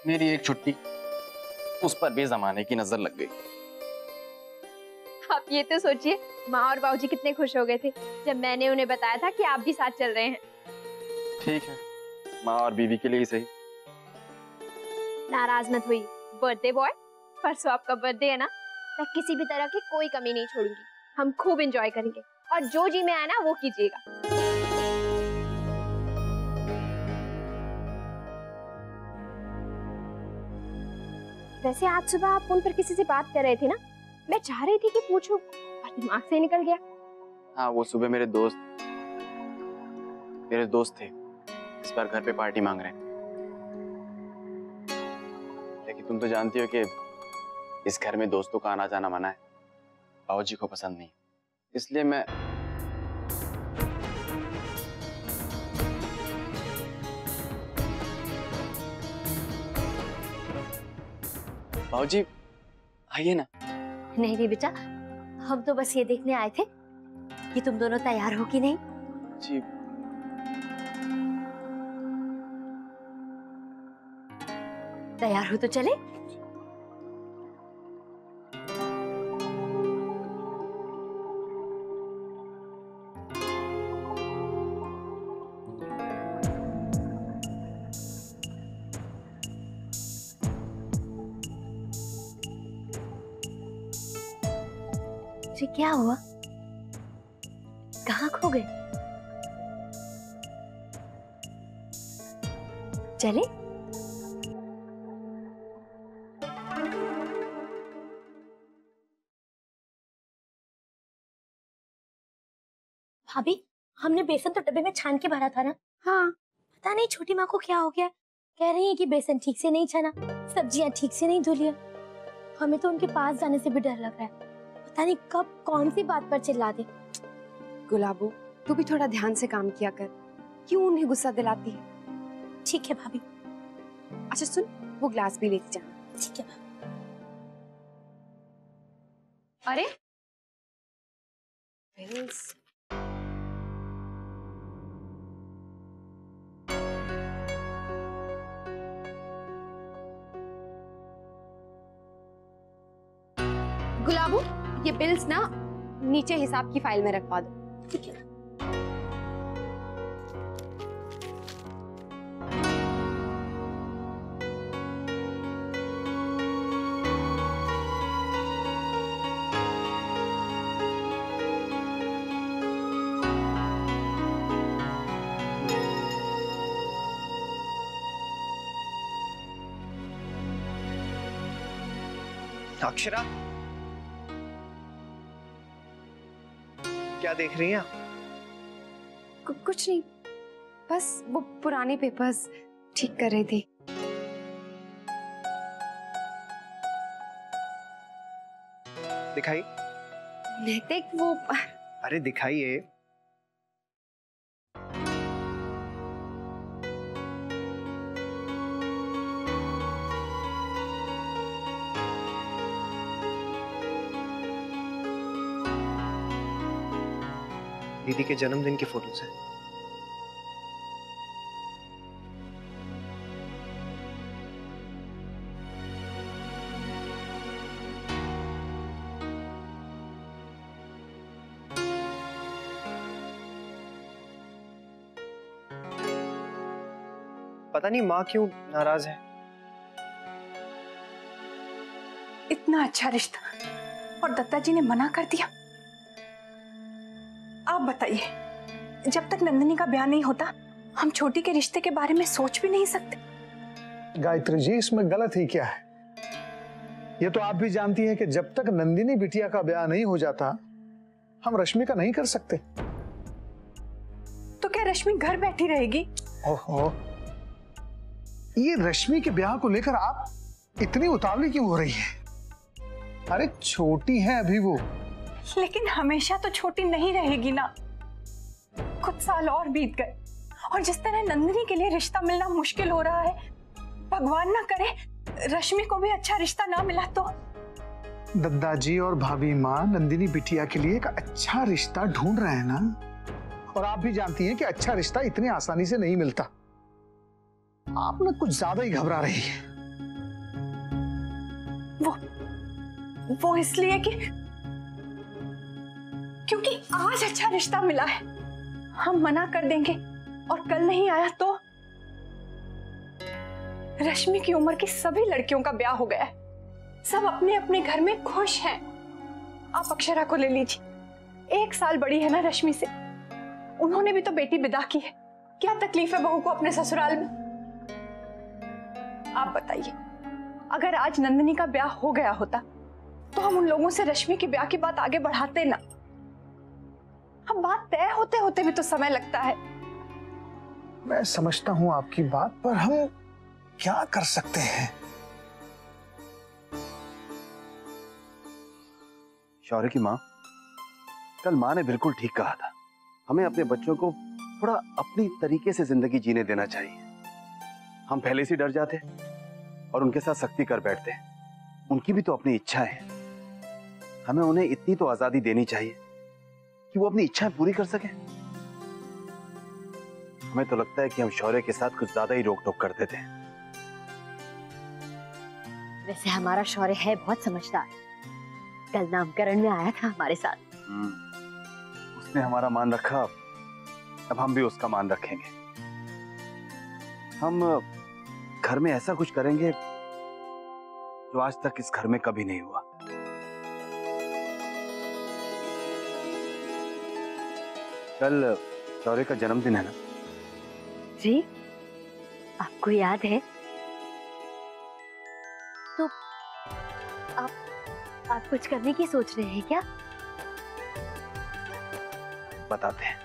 मेरी एक छुट्टी, उस पर भी जमाने की नजर लग गई। आप ये तो सोचिए, माँ और बाबूजी कितने खुश हो गए थे जब मैंने उन्हें बताया था कि आप भी साथ चल रहे हैं। ठीक है, माँ और बीवी के लिए ही सही। नाराज मत हुई बर्थडे बॉय, परसों आपका बर्थडे है ना, मैं किसी भी तरह की कोई कमी नहीं छोड़ूंगी। हम खूब एंजॉय करेंगे और जो जी में आया ना वो कीजिएगा। वैसे आज सुबह आप फोन पर किसी से बात कर रहे थे ना, मैं चाह रही थी कि पूछूं पर दिमाग से निकल गया। हाँ, वो सुबह मेरे दोस्त थे, इस बार घर पे पार्टी मांग रहे हैं। लेकिन तुम तो जानती हो कि इस घर में दोस्तों का आना जाना मना है, बाबूजी को पसंद नहीं, इसलिए मैं बाबूजी आइए ना। नहीं नहीं बेटा, हम तो बस ये देखने आए थे कि तुम दोनों तैयार हो कि नहीं। जी तैयार हो तो चले। जी क्या हुआ, कहाँ खो गए? चले। भाभी, हमने बेसन तो डब्बे में छान के भरा था ना। हाँ। पता नहीं छोटी माँ को क्या हो गया, कह रही है कि बेसन ठीक से नहीं छना, सब्जियां ठीक से नहीं धुली। हमें तो उनके पास जाने से भी डर लग रहा है, पता नहीं कब कौन सी बात पर चिल्ला दे। गुलाबो, तू भी थोड़ा ध्यान से काम किया कर, क्यों उन्हें गुस्सा दिलाती है? ठीक है भाभी। अच्छा सुन, वो ग्लास भी लेके जाना। ठीक है। अरे बिल्स। गुलाबो, ये बिल्स ना नीचे हिसाब की फाइल में रखवा दो। ठीक है। अक्षरा, क्या देख रही हैं आप? कुछ नहीं, बस वो पुराने पेपर्स ठीक कर रही थी। दिखाई। नैतिक, वो अरे दिखाइए। दीदी के जन्मदिन की फोटोज हैं। पता नहीं माँ क्यों नाराज है। इतना अच्छा रिश्ता और दत्ता जी ने मना कर दिया। आप बताइए, जब तक नंदिनी का ब्याह नहीं होता हम छोटी के रिश्ते के बारे में सोच भी नहीं सकते। गायत्री जी, इसमें गलत ही क्या है? ये तो आप भी जानती हैं कि जब तक नंदिनी बिटिया का ब्याह नहीं हो जाता हम रश्मि का नहीं कर सकते। तो क्या रश्मि घर बैठी रहेगी? ओहो, ये रश्मि के ब्याह को लेकर आप इतनी उतावली क्यों हो रही है? अरे छोटी है अभी वो। लेकिन हमेशा तो छोटी नहीं रहेगी ना। कुछ साल और बीत गए और जिस तरह नंदिनी के लिए रिश्ता मिलना मुश्किल हो रहा है, भगवान ना करे रश्मि को भी अच्छा रिश्ता ना मिला तो। दद्दा जी और भाभी माँ नंदिनी बिटिया के लिए एक अच्छा रिश्ता ढूंढ रहे हैं ना, और आप भी जानती हैं कि अच्छा रिश्ता इतनी आसानी से नहीं मिलता। आप ना कुछ ज्यादा ही घबरा रही है। वो इसलिए कि क्योंकि आज अच्छा रिश्ता मिला है। हम मना कर देंगे और कल नहीं आया तो रश्मि की उम्र की सभी लड़कियों का ब्याह हो गया है, सब अपने अपने घर में खुश हैं। आप अक्षरा को ले लीजिए, 1 साल बड़ी है ना रश्मि से, उन्होंने भी तो बेटी विदा की है। क्या तकलीफ है बहू को अपने ससुराल में? आप बताइए, अगर आज नंदिनी का ब्याह हो गया होता तो हम उन लोगों से रश्मि के ब्याह की बात आगे बढ़ाते ना। अब बात तय होते होते भी तो समय लगता है। मैं समझता हूं आपकी बात, पर हम क्या कर सकते हैं? शौर्य की माँ, कल माँ ने बिल्कुल ठीक कहा था, हमें अपने बच्चों को थोड़ा अपनी तरीके से जिंदगी जीने देना चाहिए। हम पहले से डर जाते और उनके साथ सख्ती कर बैठते। उनकी भी तो अपनी इच्छाएं हैं, हमें उन्हें इतनी तो आजादी देनी चाहिए कि वो अपनी इच्छाएं पूरी कर सकें। हमें तो लगता है कि हम शौर्य के साथ कुछ ज्यादा ही रोक टोक करते थे। वैसे हमारा शौर्य है बहुत समझदार, कल नामकरण में आया था हमारे साथ। उसने हमारा मान रखा, अब हम भी उसका मान रखेंगे। हम घर में ऐसा कुछ करेंगे जो आज तक इस घर में कभी नहीं हुआ। कल शौर्य का जन्मदिन है ना? जी, आपको याद है? तो आप कुछ करने की सोच रहे हैं क्या? बताते हैं।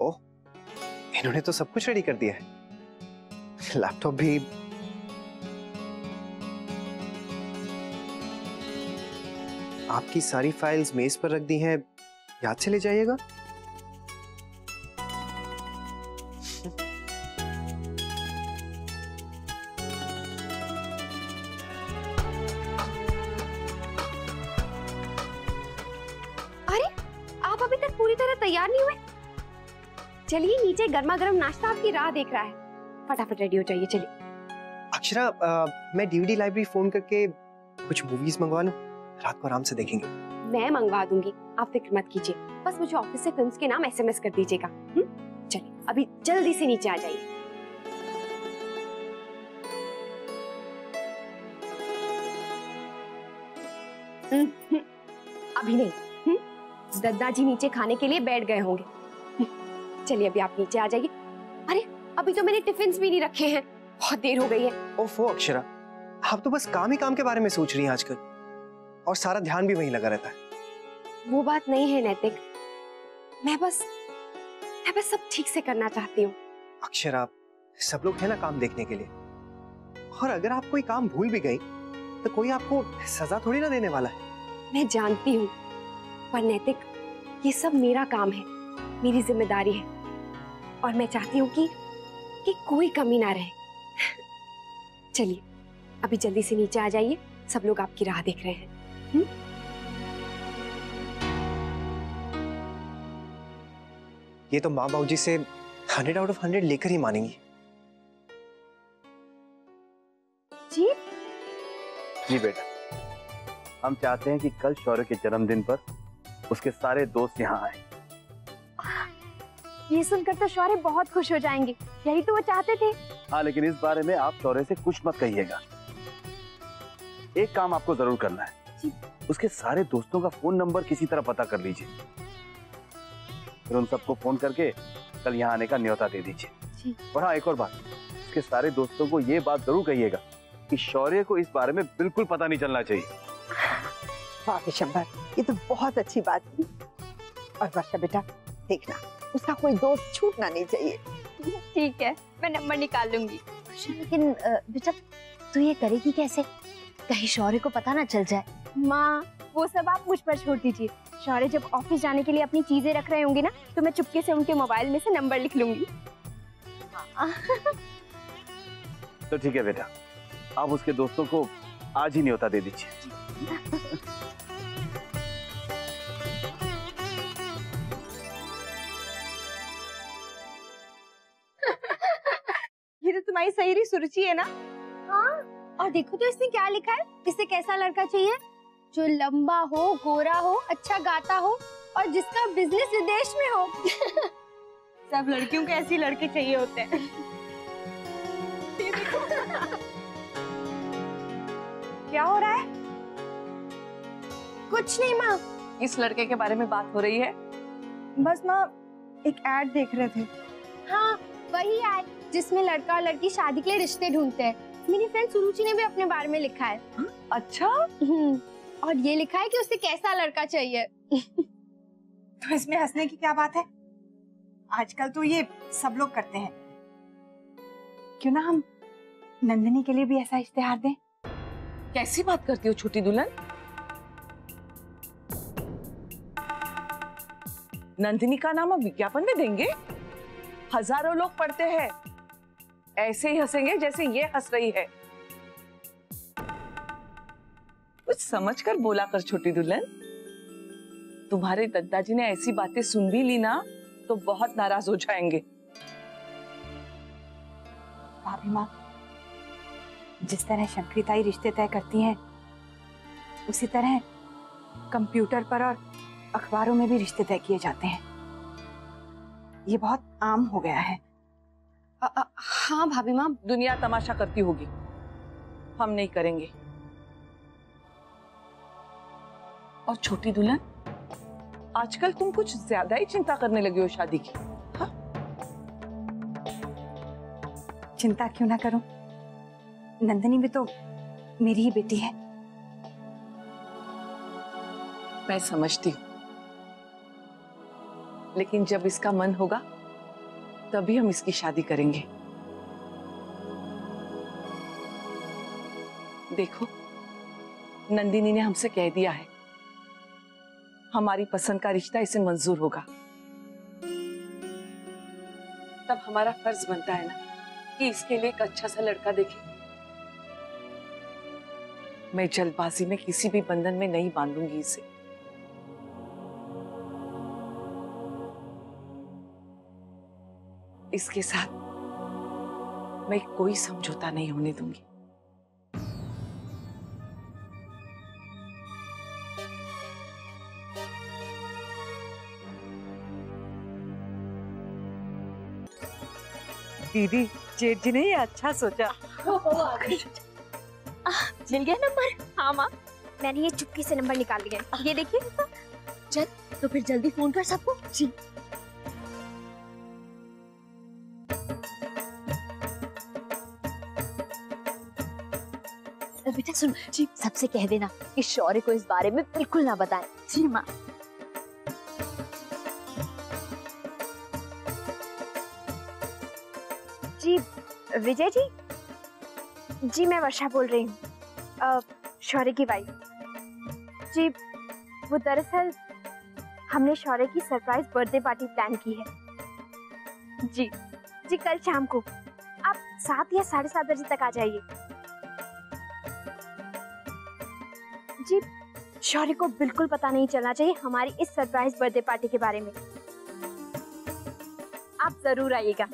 ओह, इन्होंने तो सब कुछ रेडी कर दिया है, लैपटॉप भी। आपकी सारी फाइल्स मेज पर रख दी हैं, याद से ले जाइएगा। अरे, आप अभी तक पूरी तरह तैयार नहीं हुए? चलिए, नीचे गर्मा गर्म नाश्ता आपकी राह देख रहा है, फटाफट रेडी हो जाइए। चलिए। अक्षरा, मैं डीवीडी लाइब्रेरी फोन करके कुछ मूवीज मंगवा लूं, रात को आराम से देखेंगे। मैं मंगवा दूंगी, आप फिक्र मत कीजिए, बस मुझे ऑफिस से फिल्म्स के नाम SMS कर दीजिएगा। चलिए, अभी जल्दी से नीचे आ जाइए। अभी नहीं, दद्दा जी नीचे खाने के लिए बैठ गए होंगे। चलिए, अभी आप नीचे आ जाइए। अरे, अभी तो मैंने टिफिन भी नहीं रखे हैं, बहुत देर हो गई है। ओफो अक्षरा, आप तो बस काम ही काम के बारे में सोच रही हैं आजकल, और सारा ध्यान भी वहीं लगा रहता है। वो बात नहीं है नैतिक, मैं बस सब ठीक से करना चाहती हूँ। अक्षरा, सब लोग हैं ना काम देखने के लिए, और अगर आप कोई काम भूल भी गई तो कोई आपको सजा थोड़ी ना देने वाला है। मैं जानती हूँ, पर नैतिक, ये सब मेरा काम है, मेरी जिम्मेदारी है, और मैं चाहती हूँ कि कोई कमी ना रहे। चलिए, अभी जल्दी से नीचे आ जाइए, सब लोग आपकी राह देख रहे हैं। ये तो माँ बाबूजी से 100 out of 100 लेकर ही मानेंगी। जी बेटा, हम चाहते हैं कि कल शौर्य के जन्मदिन पर उसके सारे दोस्त यहाँ आए। ये सुनकर तो शौर्य बहुत खुश हो जाएंगे, यही तो वो चाहते थे। हाँ, लेकिन इस बारे में आप शौर्य से कुछ मत कहिएगा। एक काम आपको जरूर करना है, उसके सारे दोस्तों का फोन नंबर किसी तरह पता कर लीजिए, फिर उन सबको फोन करके कल यहाँ आने का न्योता दे दीजिए। और हाँ, एक और बात, उसके सारे दोस्तों को ये बात जरूर कहिएगा कि शौर्य को इस बारे में बिल्कुल पता नहीं चलना चाहिए। वाह विशंबर, ये तो बहुत अच्छी बात की। और वर्षा बेटा, देखना उसका कोई दोस्त छूटना नहीं चाहिए। ठीक है, मैं नंबर निकाल लूंगी। लेकिन बेटा, तू ये करेगी कैसे? कहीं शौर्य को पता ना चल जाए। माँ, वो सब आप मुझ पर छोड़ दीजिए। शौर्य जब ऑफिस जाने के लिए अपनी चीजें रख रहे होंगे ना, तो मैं चुपके से उनके मोबाइल में से नंबर लिख लूंगी। तो ठीक है बेटा, आप उसके दोस्तों को आज ही न्योता दे दीजिए। ये तो तुम्हारी सहेली सुरुचि है ना? हाँ, और देखो तो इसने क्या लिखा है, इसे कैसा लड़का चाहिए? जो लंबा हो, गोरा हो, अच्छा गाता हो और जिसका बिजनेस विदेश में हो। सब लड़कियों को ऐसे लड़के चाहिए होते हैं। क्या हो रहा है? कुछ नहीं माँ। इस लड़के के बारे में बात हो रही है? बस माँ एक ऐड देख रहे थे। हाँ, वही ऐड जिसमें लड़का और लड़की शादी के लिए रिश्ते ढूंढते हैं। मेरी फ्रेंड सुरुचि ने भी अपने बारे में लिखा है। अच्छा। और ये लिखा है कि उसे कैसा लड़का चाहिए। तो इसमें हंसने की क्या बात है? आजकल तो ये सब लोग करते हैं। क्यों ना हम नंदिनी के लिए भी ऐसा इश्तेहार दें? कैसी बात करती हो छोटी दुल्हन? नंदिनी का नाम हम विज्ञापन में देंगे? हजारों लोग पढ़ते हैं, ऐसे ही हंसेंगे जैसे ये हंस रही है। कुछ समझ कर बोला कर छोटी दुल्हन। तुम्हारे दादाजी ने ऐसी बातें सुन भी ली ना तो बहुत नाराज हो जाएंगे। भाभी माँ, जिस तरह शंकरिताई रिश्ते तय करती हैं, उसी तरह कंप्यूटर पर और अखबारों में भी रिश्ते तय किए जाते हैं। ये बहुत आम हो गया है। हाँ भाभी माँ। दुनिया तमाशा करती होगी, हम नहीं करेंगे। और छोटी दुल्हन, आजकल तुम कुछ ज्यादा ही चिंता करने लगी हो शादी की। हाँ? चिंता क्यों ना करूं? नंदिनी भी तो मेरी ही बेटी है। मैं समझती हूँ, लेकिन जब इसका मन होगा तभी हम इसकी शादी करेंगे। देखो, नंदिनी ने हमसे कह दिया है हमारी पसंद का रिश्ता इसे मंजूर होगा। तब हमारा फर्ज बनता है ना कि इसके लिए एक अच्छा सा लड़का देखें। मैं जल्दबाजी में किसी भी बंधन में नहीं बांधूंगी इसे। इसके साथ मैं कोई समझौता नहीं होने दूंगी। दीदी, जेठ जी ने ये अच्छा सोचा। मिल गया नंबर? हाँ माँ, मैंने ये चुपके से नंबर निकाल लिया। ये देखिए। चल तो फिर जल्दी फोन कर सबको। जी। बेटा सुन जी, सबसे कह देना कि शौर्य को इस बारे में बिल्कुल ना बताएं। जी माँ। जी विजय जी, मैं वर्षा बोल रही हूँ, शौर्य की वाइफ। जी वो दरअसल हमने शौर्य की सरप्राइज बर्थडे पार्टी प्लान की है। जी कल शाम को आप 7 या 7:30 बजे तक आ जाइए। जी शौर्य को बिल्कुल पता नहीं चलना चाहिए हमारी इस सरप्राइज बर्थडे पार्टी के बारे में। आप जरूर आइएगा।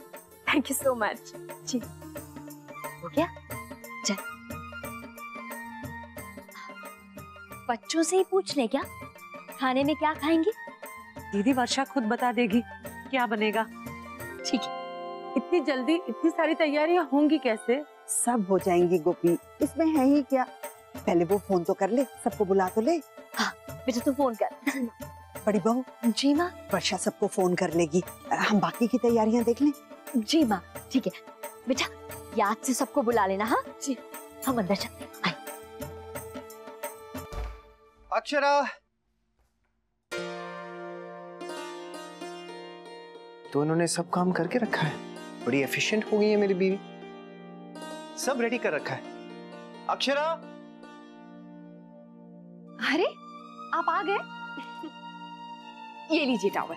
Thank you so much. जी हो गया? चल बच्चों से ही पूछ ले क्या खाने में क्या खाएंगे। दीदी, वर्षा खुद बता देगी क्या बनेगा। ठीक है। इतनी जल्दी इतनी सारी तैयारियां होंगी कैसे? सब हो जाएंगी गोपी, इसमें है ही क्या। पहले वो फोन तो कर ले, सबको बुला तो ले। हाँ बेटा तू फोन कर। बड़ी बहू। जी माँ। वर्षा सबको फोन कर लेगी, हम बाकी की तैयारियां देख लें। जी माँ ठीक है। बेटा याद से सबको बुला लेना। हाँ जी, हम अंदर चलते हैं। अक्षरा, तो उन्होंने सब काम करके रखा है। बड़ी एफिशिएंट हो गई है मेरी बीवी, सब रेडी कर रखा है। अक्षरा, अरे आप आ गए। ये लीजिए टॉवल।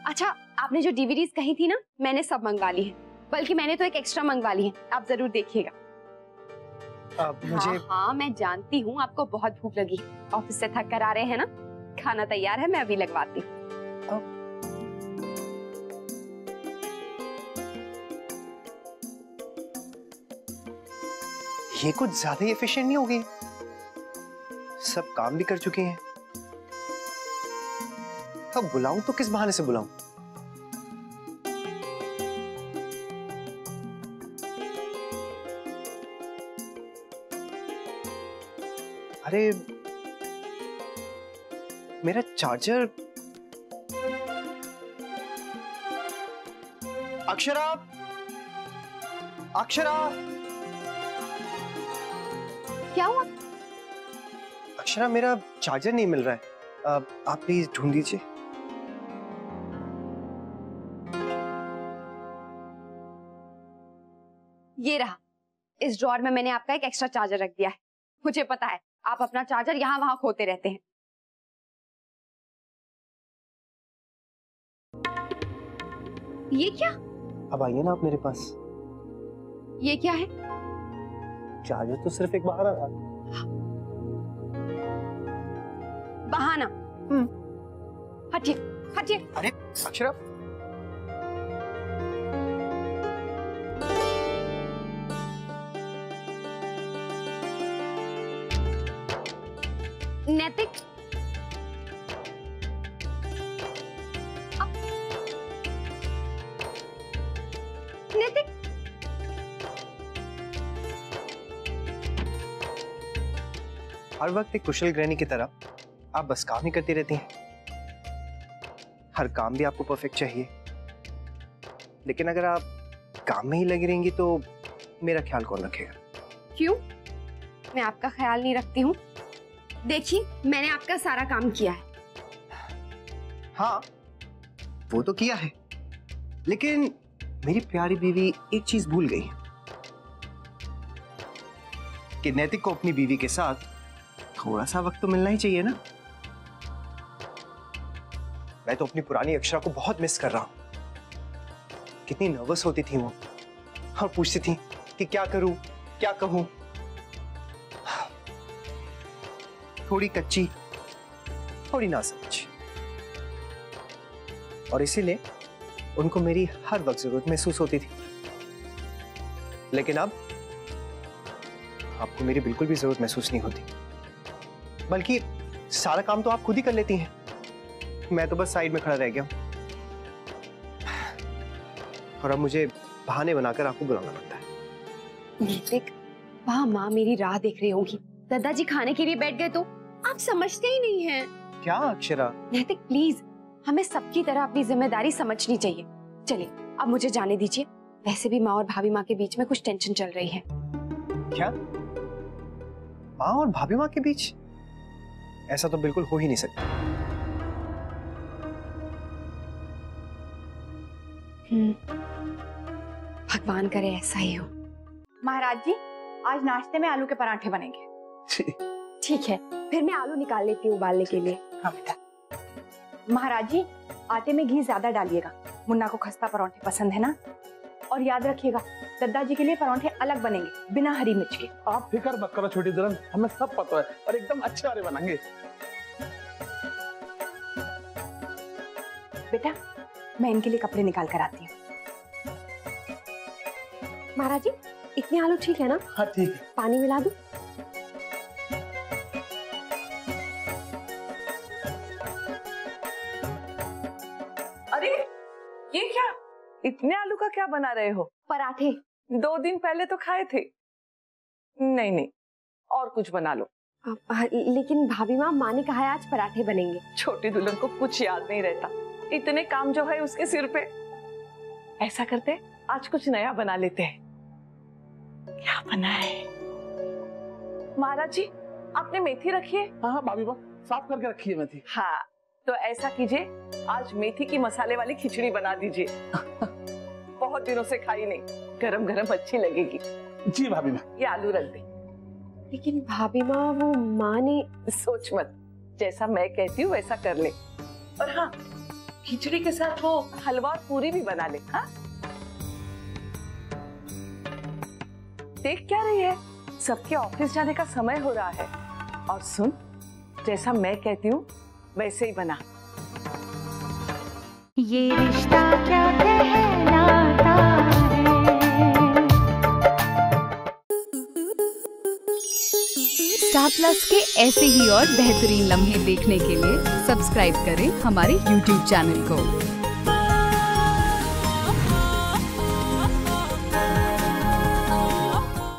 अच्छा, आपने जो डीवीडीज कही थी ना, मैंने सब मंगवा ली है। बल्कि मैंने तो एक एक्स्ट्रा मंगवा ली है, आप जरूर देखिएगा। मुझे हाँ, मैं जानती हूँ आपको बहुत भूख लगी। ऑफिस से थक कर आ रहे हैं ना, खाना तैयार है, मैं अभी लगवाती हूँ। ये कुछ ज्यादा ही एफिशिएंट नहीं हो गई? सब काम भी कर चुके हैं, अब बुलाऊं तो किस बहाने से बुलाऊं? अरे मेरा चार्जर। अक्षरा, अक्षरा, क्या हुआ? अक्षरा, मेरा चार्जर नहीं मिल रहा है, आप प्लीज ढूंढ दीजिए। ये रहा, इस ड्रॉअर में मैंने आपका एक एक्स्ट्रा चार्जर रख दिया है। मुझे पता है आप अपना चार्जर यहाँ वहां खोते रहते हैं। ये क्या? अब आइए ना आप मेरे पास। ये क्या है? चार्जर तो सिर्फ एक बहाना था। बहाना? हटिए, हटिए। अरे अक्षरा, नैतिक, नैतिक, हर वक्त एक कुशल गृहिणी की तरह आप बस काम ही करती रहती हैं। हर काम भी आपको परफेक्ट चाहिए, लेकिन अगर आप काम में ही लगी रहेंगी तो मेरा ख्याल कौन रखेगा? क्यों? मैं आपका ख्याल नहीं रखती हूँ? देखिए, मैंने आपका सारा काम किया है। हाँ, वो तो किया है, लेकिन मेरी प्यारी बीवी एक चीज भूल गई कि नैतिक को अपनी बीवी के साथ थोड़ा सा वक्त तो मिलना ही चाहिए ना। मैं तो अपनी पुरानी अक्षरा को बहुत मिस कर रहा हूं। कितनी नर्वस होती थी वो और पूछती थी कि क्या करूं, क्या कहूं। थोड़ी कच्ची, थोड़ी नासमझ, और इसीलिए उनको मेरी हर वक्त जरूरत महसूस होती थी। लेकिन अब आपको मेरी बिल्कुल भी जरूरत महसूस नहीं होती, बल्कि सारा काम तो आप खुद ही कर लेती हैं। मैं तो बस साइड में खड़ा रह गया हूं, और अब मुझे बहाने बनाकर आपको बुलाना पड़ता है। नैतिक, वहाँ माँ मेरी राह देख रही होगी। दादाजी खाने के लिए बैठ गए तो आप समझते ही नहीं हैं। क्या अक्षरा? नैतिक प्लीज, हमें सबकी तरह अपनी जिम्मेदारी समझनी चाहिए। चलिए अब मुझे जाने दीजिए। वैसे भी माँ और भाभी माँ के बीच में कुछ टेंशन चल रही है। क्या? माँ और भाभी माँ के बीच? ऐसा तो बिल्कुल हो ही नहीं सकता। भगवान करे ऐसा ही हो। महाराज जी, आज नाश्ते में आलू के पराठे बनेंगे। ठीक है, फिर मैं आलू निकाल लेती हूँ उबालने के लिए। हाँ बेटा। महाराज जी, आटे में घी ज्यादा डालिएगा, मुन्ना को खस्ता पराठे पसंद है ना। और याद रखिएगा, दद्दा जी के लिए पराठे अलग बनेंगे, बिना हरी मिर्च के। आप फिक्र मत करो छोटी दुल्हन, हमें सब पता है और एकदम अच्छे वाले बनाएंगे। बेटा, मैं इनके लिए कपड़े निकाल कर आती हूँ। महाराज जी, इतने आलू ठीक है ना? हाँ ठीक है। पानी मिला दूं? अरे ये क्या, इतने आलू का क्या बना रहे हो? पराठे। 2 दिन पहले तो खाए थे। नहीं नहीं, और कुछ बना लो। लेकिन भाभी माँ ने कहा है आज पराठे बनेंगे। छोटी दुल्हन को कुछ याद नहीं रहता, इतने काम जो है उसके सिर पे। ऐसा करते, आज कुछ नया बना लेते हैं। क्या बना है? महाराज जी, आपने मेथी रखी है? हाँ भाभी माँ, साफ करके रखी है मेथी। हाँ, तो ऐसा कीजिए, आज मेथी की मसाले वाली खिचड़ी बना दीजिए। बहुत दिनों से खाई नहीं, गरम गरम अच्छी लगेगी। जी भाभी माँ। ये आलू रख दे। लेकिन भाभी माँ, वो माँ ने। सोच मत, जैसा मैं कहती हूँ वैसा कर ले। और हाँ, खिचड़ी के साथ वो हलवा और पूरी भी बना ले। हाँ, देख क्या रही है? सबके ऑफिस जाने का समय हो रहा है। और सुन, जैसा मैं कहती हूँ वैसे ही बना। ये रिश्ता क्या कहलाता है। स्टार प्लस के ऐसे ही और बेहतरीन लम्हे देखने के लिए सब्सक्राइब करें हमारे YouTube चैनल को।